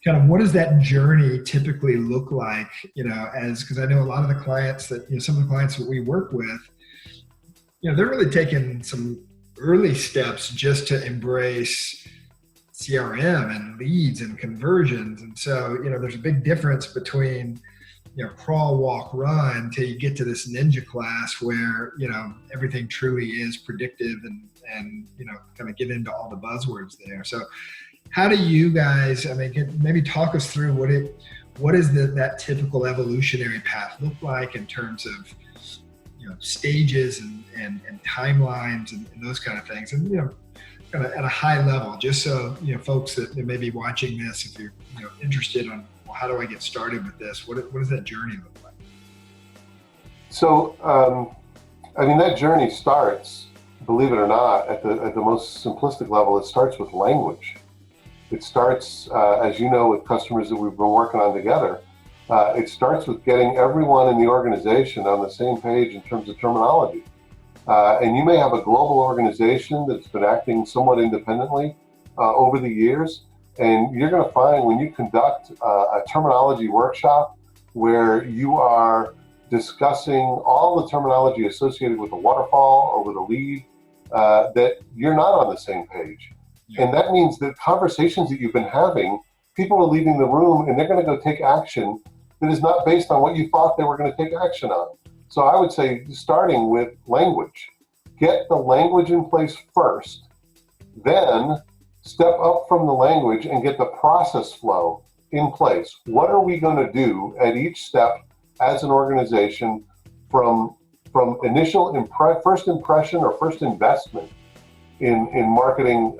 kind of what does that journey typically look like, because I know a lot of the clients that, some of the clients that we work with, they're really taking some early steps just to embrace CRM and leads and conversions. And so, there's a big difference between, crawl, walk, run till you get to this ninja class where, everything truly is predictive and kind of get into all the buzzwords there. So how do you guys, maybe talk us through what is that typical evolutionary path look like in terms of, stages and timelines and those kind of things. And, kind of at a high level, just so, folks that may be watching this, if you're, interested on, well, how do I get started with this? What does that journey look like? So, that journey starts, believe it or not, at the most simplistic level. It starts with language. It starts, as you know, with customers that we've been working on together. It starts with getting everyone in the organization on the same page in terms of terminology. And you may have a global organization that's been acting somewhat independently over the years. And you're going to find when you conduct a terminology workshop where you are discussing all the terminology associated with a waterfall or with a lead, that you're not on the same page. And that means that conversations that you've been having, people are leaving the room and they're going to go take action that is not based on what you thought they were going to take action on. So I would say starting with language, get the language in place first, then step up from the language and get the process flow in place. What are we going to do at each step as an organization from initial first impression or first investment in marketing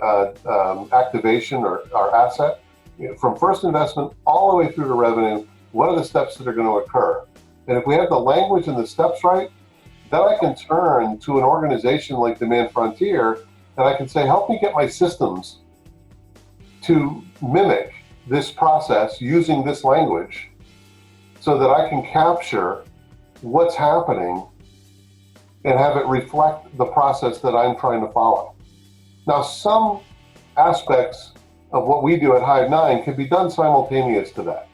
activation or our asset, from first investment all the way through to revenue? What are the steps that are going to occur? And if we have the language and the steps right, then I can turn to an organization like Demand Frontier and I can say, help me get my systems to mimic this process using this language so that I can capture what's happening and have it reflect the process that I'm trying to follow. Now, some aspects of what we do at Hive9 can be done simultaneous to that.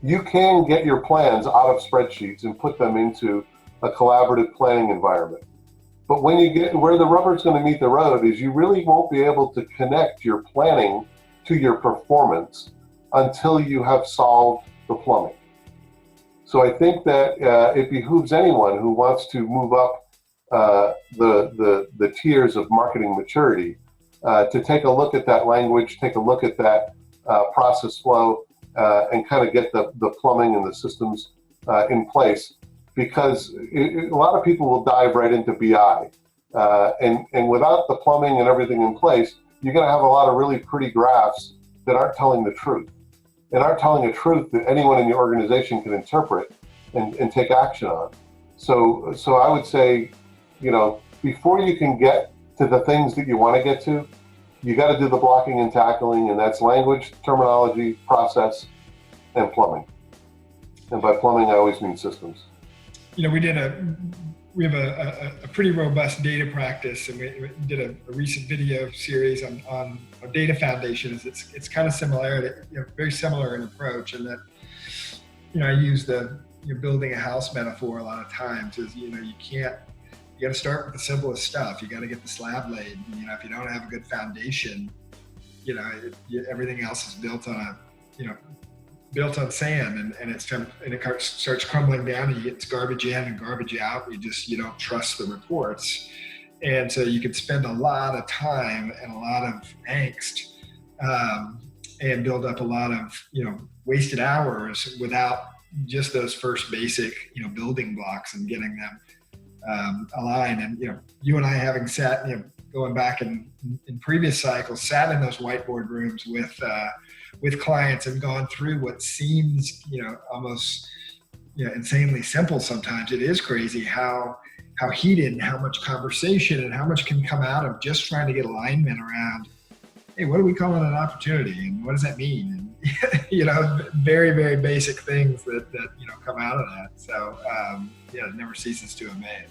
You can get your plans out of spreadsheets and put them into a collaborative planning environment. But when you get where the rubber's going to meet the road is you really won't be able to connect your planning to your performance until you have solved the plumbing. So I think that it behooves anyone who wants to move up the tiers of marketing maturity to take a look at that language, take a look at that process flow, and kind of get the plumbing and the systems in place, because a lot of people will dive right into BI. And without the plumbing and everything in place, you're going to have a lot of really pretty graphs that aren't telling the truth, and aren't telling a truth that anyone in your organization can interpret and take action on. So I would say, before you can get to the things that you want to get to, you got to do the blocking and tackling, and that's language, terminology, process, and plumbing. And by plumbing, I always mean systems. We have a pretty robust data practice, and we did a recent video series on data foundations. It's kind of similar, very similar in approach, and that, I use you're building a house metaphor a lot of times is, you got to start with the simplest stuff. You got to get the slab laid. If you don't have a good foundation, everything else is built on built on sand, and it starts crumbling down, and you get garbage in and garbage out. You don't trust the reports. And so you could spend a lot of time and a lot of angst, and build up a lot of, wasted hours without just those first basic, building blocks and getting them aligned. And, you and I, having sat, going back in previous cycles, sat in those whiteboard rooms with clients and gone through what seems, almost, insanely simple sometimes. It is crazy how heated and how much conversation and how much can come out of just trying to get alignment around, hey, what do we call it an opportunity, and what does that mean? And, very, very basic things that come out of that. So, it never ceases to amaze.